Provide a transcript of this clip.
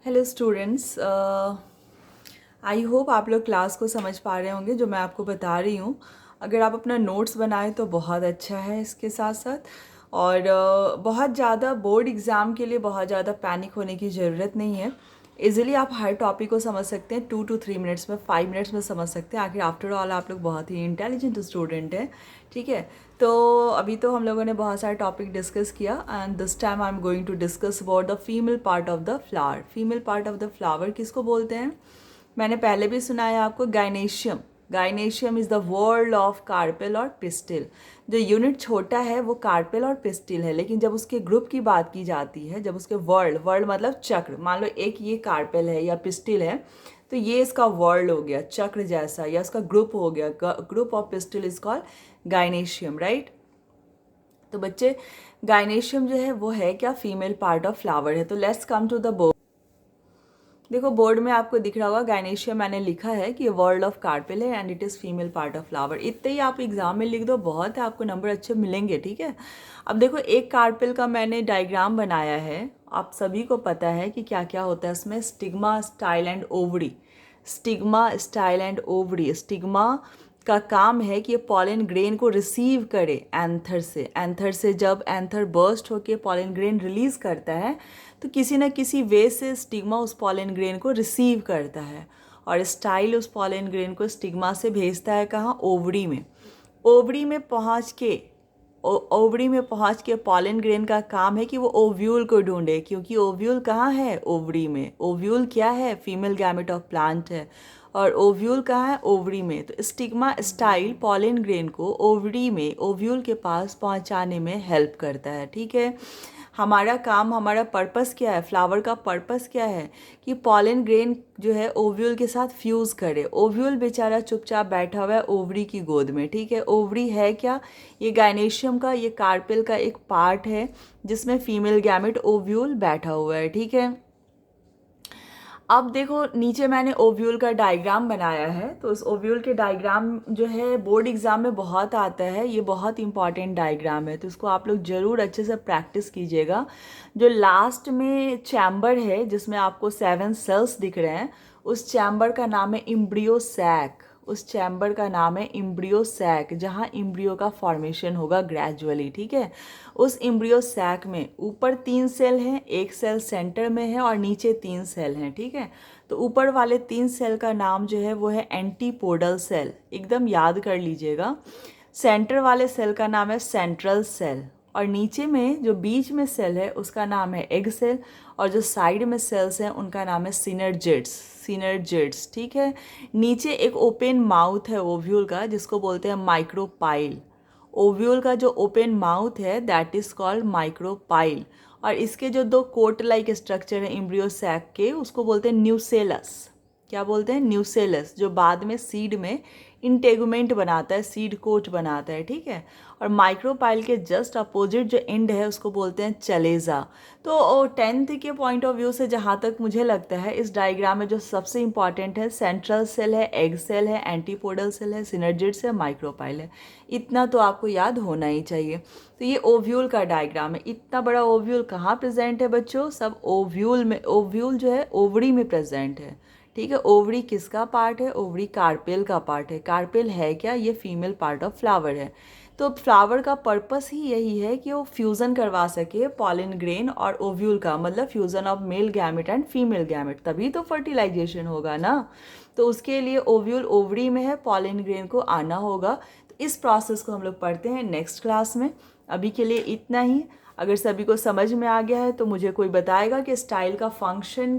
Hello students, I hope आप लोग class को समझ पा रहे होंगे जो मैं आपको बता रही हूँ। अगर आप अपना नोट्स बनाएं तो बहुत अच्छा है इसके साथ साथ। और बहुत ज़्यादा बोर्ड एग्ज़ाम के लिए बहुत ज़्यादा पैनिक होने की ज़रूरत नहीं है। इजीली आप हर टॉपिक को समझ सकते हैं 2 to 3 मिनट्स में, 5 मिनट्स में समझ सकते हैं। आखिर आफ्टर ऑल आप लोग बहुत ही इंटेलिजेंट स्टूडेंट हैं, ठीक है। तो अभी तो हम लोगों ने बहुत सारे टॉपिक डिस्कस किया and this time I am going to discuss about the female part of the flower. Female part of the flower किसको बोलते हैं? मैंने पहले भी सुनाया आपको, gynoecium. Gynoecium is the whorl of carpel और पिस्टिल। जो यूनिट छोटा है वो कार्पेल और पिस्टिल है, लेकिन जब उसके ग्रुप की बात की जाती है, जब उसके वर्ल्ड वर्ल्ड मतलब चक्र, मान लो एक ये कार्पेल है या पिस्टिल है, तो ये इसका वर्ल्ड हो गया चक्र जैसा, या इसका ग्रुप हो गया, group of pistil is called gynoecium, right. तो बच्चे, गाइनेशियम जो है वो है क्या? फीमेल पार्ट ऑफ फ्लावर है। तो let's come to the board. देखो बोर्ड में आपको दिख रहा होगा गाइनेशियम मैंने लिखा है कि ये वर्ल्ड ऑफ कार्पेल है and it is female part of flower. इतने ही आप एग्जाम में लिख दो, बहुत है, आपको नंबर अच्छे मिलेंगे, ठीक है। अब देखो एक कार्पेल का मैंने डायग्राम बनाया है। आप सभी को पता है कि क्या क्या होता है इसमें। Stigma, style and ovary. Stigma, style and ovary. Stigma का काम है कि ये पॉलन ग्रेन को रिसीव करे एंथर से। एंथर से जब एंथर बर्स्ट होकर पॉलन ग्रेन रिलीज करता है तो किसी न किसी वे से स्टिग्मा उस पॉलन ग्रेन को रिसीव करता है, और स्टाइल उस पॉलन ग्रेन को स्टिग्मा से भेजता है कहाँ? ओवरी में। ओवरी में पहुँच के ओवरी में पहुँच के पॉलन ग्रेन का काम है कि वो ओव्यूल को ढूंढे, क्योंकि ओव्यूल कहाँ है? ओवरी में। ओव्यूल क्या है? फीमेल गैमेट ऑफ प्लांट है। और ओव्यूल कहाँ है? ओवरी में। तो स्टिग्मा स्टाइल पॉलन ग्रेन को ओवरी में, ओव्यूल के पास पहुँचाने में हेल्प करता है, ठीक है। हमारा काम, हमारा पर्पस क्या है? फ्लावर का पर्पस क्या है? कि पॉलन ग्रेन जो है ओव्यूल के साथ फ्यूज़ करे। ओव्यूल बेचारा चुपचाप बैठा हुआ है ओवरी की गोद में, ठीक है। ओवरी है क्या? ये गाइनेशियम का, ये कार्पेल का एक पार्ट है जिसमें फीमेल गैमेट ओव्यूल बैठा हुआ है, ठीक है। अब देखो नीचे मैंने ओव्यूल का डायग्राम बनाया है। तो उस ओव्यूल के डायग्राम जो है बोर्ड एग्जाम में बहुत आता है, ये बहुत इंपॉर्टेंट डायग्राम है, तो इसको आप लोग ज़रूर अच्छे से प्रैक्टिस कीजिएगा। जो लास्ट में चैम्बर है जिसमें आपको 7 सेल्स दिख रहे हैं, उस चैम्बर का नाम है इम्ब्रियो सैक। उस चैम्बर का नाम है इम्ब्रियो सैक, जहाँ इम्ब्रियो का फॉर्मेशन होगा ग्रेजुअली, ठीक है। उस इम्ब्रियो सैक में ऊपर 3 सेल हैं, एक सेल सेंटर में है और नीचे 3 सेल हैं, ठीक है। तो ऊपर वाले 3 सेल का नाम जो है वो है एंटीपोडल सेल, एकदम याद कर लीजिएगा। सेंटर वाले सेल का नाम है सेंट्रल सेल, और नीचे में जो बीच में सेल है उसका नाम है एग सेल, और जो साइड में सेल्स हैं उनका नाम है सिनर्जिड्स। सिनर्जिड्स, ठीक है। नीचे एक ओपन माउथ है ओव्यूल का, जिसको बोलते हैं माइक्रोपाइल। ओव्यूल का जो ओपन माउथ है दैट इज कॉल्ड माइक्रोपाइल, और इसके जो 2 कोट लाइक स्ट्रक्चर है एम्ब्रियो सैक के, उसको बोलते हैं न्यूसेलस। क्या बोलते हैं? न्यूसेलस, जो बाद में सीड में इंटेगुमेंट बनाता है, सीड कोट बनाता है, ठीक है। और माइक्रोपाइल के जस्ट अपोजिट जो एंड है उसको बोलते हैं चलेजा। तो 10th के पॉइंट ऑफ व्यू से जहाँ तक मुझे लगता है इस डायग्राम में जो सबसे इंपॉर्टेंट है, सेंट्रल सेल है, एग सेल है, एंटीपोडल सेल है, सिनर्जिड्स है, माइक्रोपाइल है। इतना तो आपको याद होना ही चाहिए। तो ये ओव्यूल का डायग्राम है। इतना बड़ा ओव्यूल कहाँ प्रेजेंट है बच्चों? सब ओव्यूल में। ओव्यूल जो है ओवरी में प्रेजेंट है, ठीक है। ओवरी किसका पार्ट है? ओवरी कार्पेल का पार्ट है। कार्पेल है क्या? ये फीमेल पार्ट ऑफ फ्लावर है। तो फ्लावर का पर्पस ही यही है कि वो फ्यूज़न करवा सके पॉलन ग्रेन और ओव्यूल का, मतलब fusion of male gamete and female gamete, तभी तो फर्टिलाइजेशन होगा ना। तो उसके लिए ओव्यूल ओवरी में है, पॉलन ग्रेन को आना होगा। तो इस प्रोसेस को हम लोग पढ़ते हैं नेक्स्ट क्लास में। अभी के लिए इतना ही। अगर सभी को समझ में आ गया है तो मुझे कोई बताएगा कि स्टाइल का फंक्शन